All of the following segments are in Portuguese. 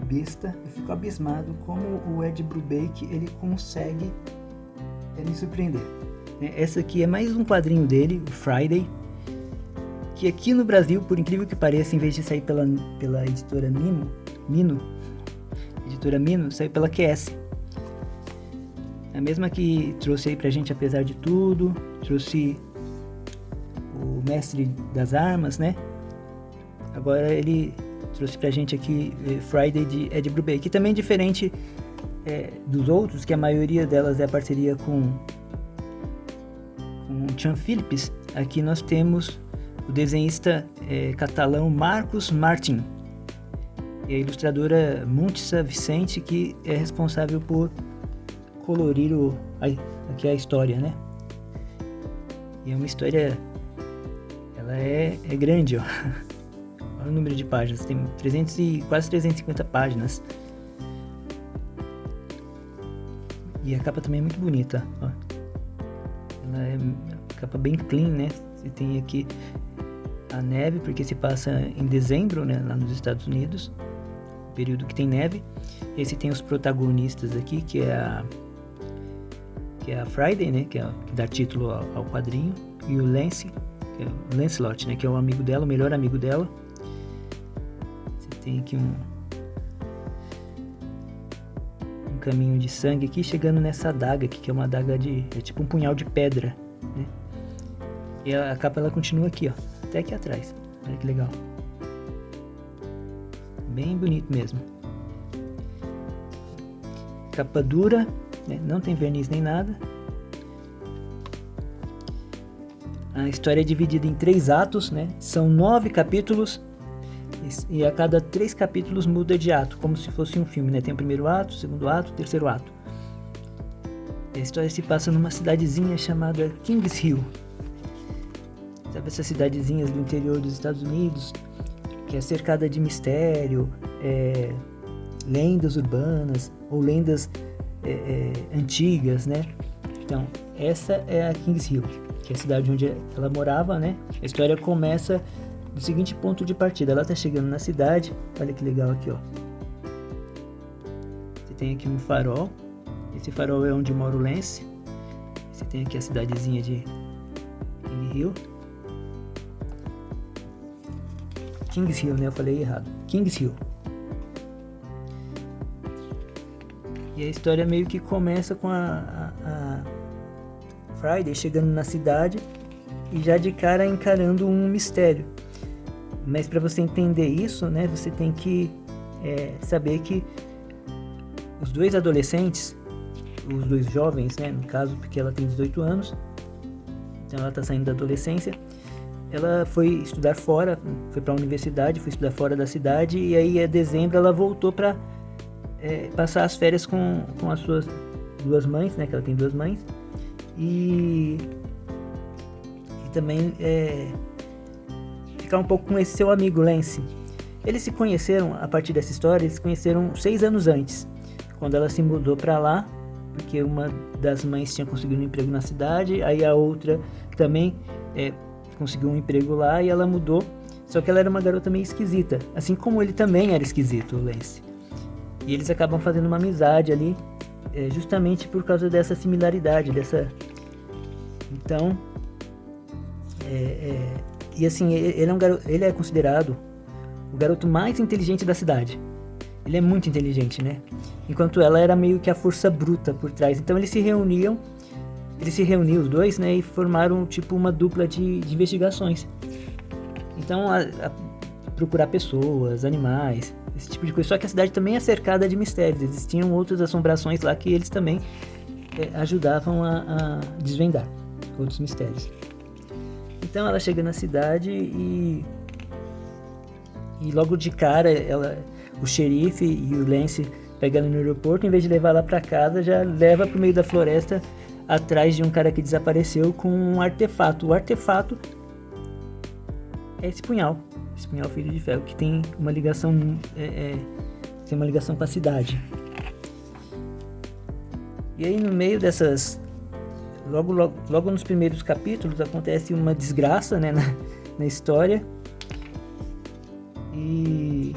besta. Eu fico abismado como o Ed Brubaker ele consegue me surpreender. Essa aqui é mais um quadrinho dele, o Friday, que aqui no Brasil, por incrível que pareça, em vez de sair pela editora Mino, saiu pela QS. A mesma que trouxe aí pra gente Apesar de Tudo, trouxe o Mestre das Armas, né? Agora ele trouxe pra gente aqui Friday de Ed Brubaker, que também é diferente dos outros, que a maioria delas é parceria com Sean Phillips. Aqui nós temos o desenhista catalão Marcos Martín e a ilustradora Muntsa Vicente, que é responsável por colorir aqui a história, né? E é uma história, ela é grande, ó. Olha o número de páginas, tem quase 350 páginas. E a capa também é muito bonita, ó. Ela é uma capa bem clean, né? Você tem aqui a neve, porque se passa em dezembro, né, lá nos Estados Unidos, período que tem neve. Esse tem os protagonistas aqui, que é a Friday, né, que dá título ao quadrinho, e o Lance, que é o Lancelot, né, que é o amigo dela, o melhor amigo dela. Você tem aqui um caminho de sangue aqui, chegando nessa adaga aqui, que é uma adaga é tipo um punhal de pedra, né? E a capa ela continua aqui, ó, até aqui atrás. Olha que legal. Bem bonito mesmo. Capa dura, né? Não tem verniz nem nada. A história é dividida em 3 atos, né? São 9 capítulos e a cada 3 capítulos muda de ato, como se fosse um filme, né? Tem o primeiro ato, o segundo ato, o terceiro ato. A história se passa numa cidadezinha chamada Kings Hill. Sabe essas cidadezinhas do interior dos Estados Unidos, que é cercada de mistério, lendas urbanas ou lendas antigas, né? Então, essa é a Kings Hill, que é a cidade onde ela morava, né? A história começa do seguinte ponto de partida. Ela tá chegando na cidade, olha que legal aqui, ó. Você tem aqui um farol, esse farol é onde mora o Lance. Você tem aqui a cidadezinha de Kings Hill. Kings Hill, né? Eu falei errado. Kings Hill. E a história meio que começa com a Friday chegando na cidade e já de cara encarando um mistério. Mas para você entender isso, né? Você tem que saber que os 2 adolescentes, os 2 jovens, né? No caso, porque ela tem 18 anos, então ela tá saindo da adolescência. Ela foi estudar fora, foi para a universidade, foi estudar fora da cidade, e aí em dezembro ela voltou para passar as férias com as suas 2 mães, né, que ela tem 2 mães, e também ficar um pouco com esse seu amigo Lance. Eles se conheceram, a partir dessa história, eles se conheceram 6 anos antes, quando ela se mudou para lá, porque uma das mães tinha conseguido um emprego na cidade, aí a outra também conseguiu um emprego lá e ela mudou, só que ela era uma garota meio esquisita, assim como ele também era esquisito, o Lance. E eles acabam fazendo uma amizade ali, justamente por causa dessa similaridade, Então, e assim, ele é considerado o garoto mais inteligente da cidade. Ele é muito inteligente, né? Enquanto ela era meio que a força bruta por trás. Então eles se reuniam os 2, né, e formaram tipo uma dupla de investigações. Então, procurar pessoas, animais, esse tipo de coisa. Só que a cidade também é cercada de mistérios. Existiam outras assombrações lá que eles também ajudavam a desvendar outros mistérios. Então ela chega na cidade e logo de cara o xerife e o Lance pegam ela no aeroporto, em vez de levar ela para casa, já leva pro meio da floresta atrás de um cara que desapareceu com um artefato. O artefato é esse punhal Filho de Ferro, que tem uma ligação com a cidade. E aí no meio dessas, logo nos primeiros capítulos acontece uma desgraça, né, na história. E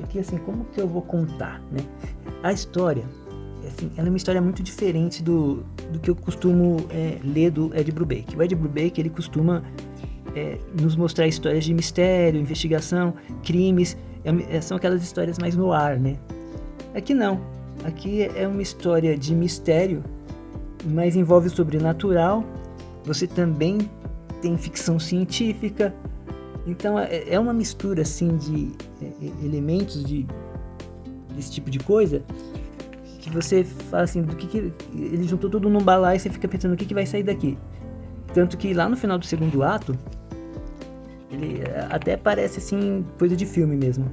que assim, como que eu vou contar, né? A história, assim, ela é uma história muito diferente do que eu costumo ler do Ed Brubaker. O Ed Brubaker, ele costuma nos mostrar histórias de mistério, investigação, crimes, são aquelas histórias mais no ar, né? Aqui não, aqui é uma história de mistério, mas envolve o sobrenatural. Você também tem ficção científica, então é uma mistura assim de elementos desse tipo de coisa, que você fala assim, do que ele juntou tudo num balaio e você fica pensando o que vai sair daqui. Tanto que lá no final do segundo ato, ele até parece assim coisa de filme mesmo.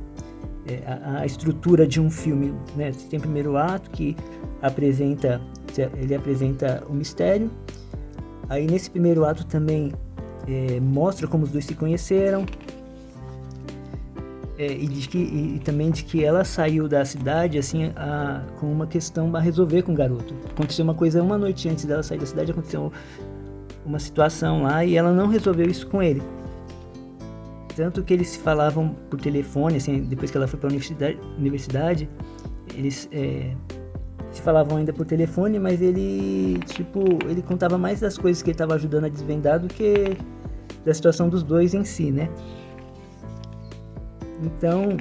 A estrutura de um filme, né? Você tem o primeiro ato que ele apresenta o mistério. Aí nesse primeiro ato também mostra como os dois se conheceram, e também de que ela saiu da cidade assim com uma questão a resolver com o garoto. Aconteceu uma coisa uma noite antes dela sair da cidade, aconteceu uma situação lá e ela não resolveu isso com ele. Tanto que eles se falavam por telefone, assim, depois que ela foi para a universidade, eles se falavam ainda por telefone, mas ele contava mais das coisas que ele estava ajudando a desvendar do que da situação dos dois em si, né? Então,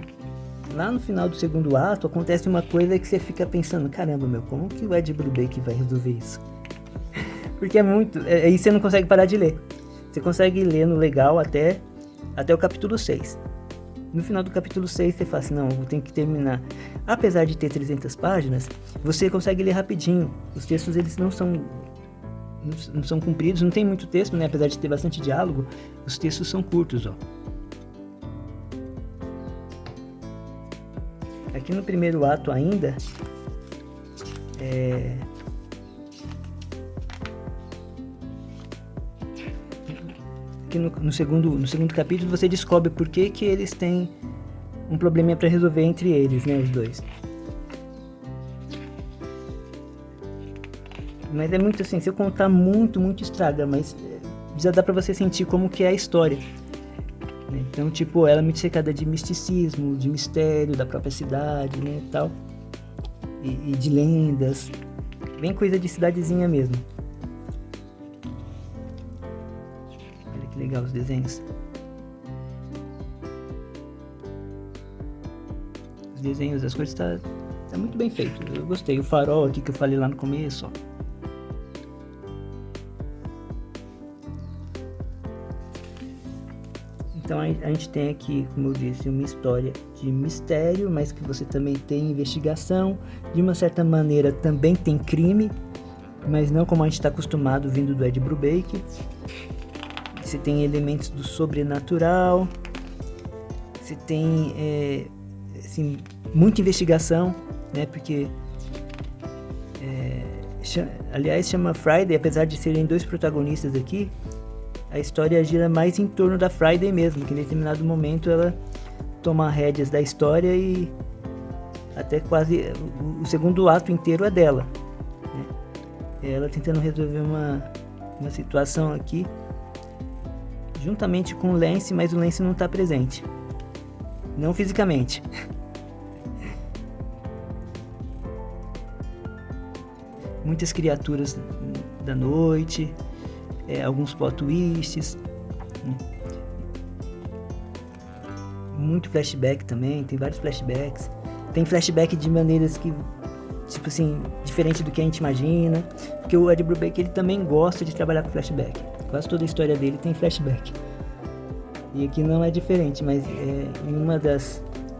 lá no final do segundo ato, acontece uma coisa que você fica pensando, caramba, como que o Ed Brubaker vai resolver isso? Porque aí você não consegue parar de ler. Você consegue ler no legal até o capítulo 6. No final do capítulo 6 você fala assim, não, eu tenho que terminar. Apesar de ter 300 páginas, você consegue ler rapidinho. Os textos, eles não são compridos, não tem muito texto, né? Apesar de ter bastante diálogo, os textos são curtos, ó. Aqui no primeiro ato ainda, aqui no segundo capítulo você descobre por que eles têm um probleminha para resolver entre eles, né, os dois. Mas é muito assim, se eu contar muito estraga, mas já dá para você sentir como que é a história. Então, tipo, ela é muito cercada de misticismo, de mistério da própria cidade, né, tal, e de lendas, bem coisa de cidadezinha mesmo. Olha que legal os desenhos. Os desenhos, as coisas tá muito bem feito. Eu gostei. O farol aqui que eu falei lá no começo, ó. Então a gente tem aqui, como eu disse, uma história de mistério, mas que você também tem investigação. De uma certa maneira também tem crime, mas não como a gente está acostumado vindo do Ed Brubaker. Você tem elementos do sobrenatural. Você tem assim, muita investigação, né? Porque aliás chama Friday, apesar de serem dois protagonistas aqui. A história gira mais em torno da Friday mesmo, que em determinado momento ela toma rédeas da história e até quase o segundo ato inteiro é dela, né? Ela tentando resolver uma situação aqui juntamente com o Lance, mas o Lance não está presente, não fisicamente. Muitas criaturas da noite, alguns plot twists, muito flashback também, tem vários flashbacks. Tem flashback de maneiras que, tipo assim, diferente do que a gente imagina, porque o Ed Brubaker ele também gosta de trabalhar com flashback. Quase toda a história dele tem flashback. E aqui não é diferente, mas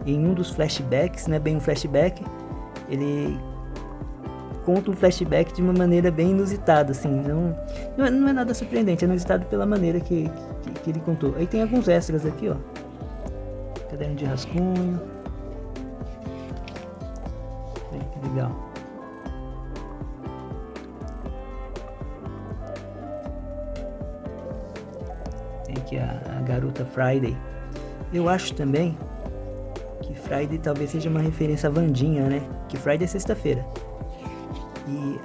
em um dos flashbacks, não é bem um flashback, ele conta um flashback de uma maneira bem inusitada, assim, não é nada surpreendente, é inusitado pela maneira que ele contou. Aí tem alguns extras aqui, ó, caderno de rascunho, que legal. Tem aqui a garota Friday. Eu acho também que Friday talvez seja uma referência à Wandinha, né, que Friday é sexta-feira. E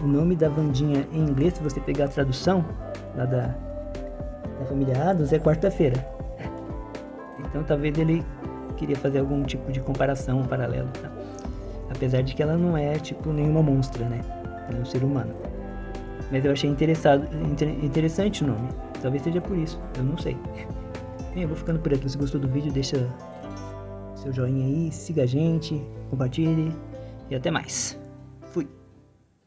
o nome da Wandinha em inglês, se você pegar a tradução lá da família Addams, é quarta-feira. Então talvez ele queria fazer algum tipo de comparação, um paralelo, tá? Apesar de que ela não é, tipo, nenhuma monstra, né? Ela é um ser humano. Mas eu achei interessante o nome. Talvez seja por isso, eu não sei. Bem, eu vou ficando por aqui. Se gostou do vídeo, deixa seu joinha aí, siga a gente, compartilhe e até mais. Fui!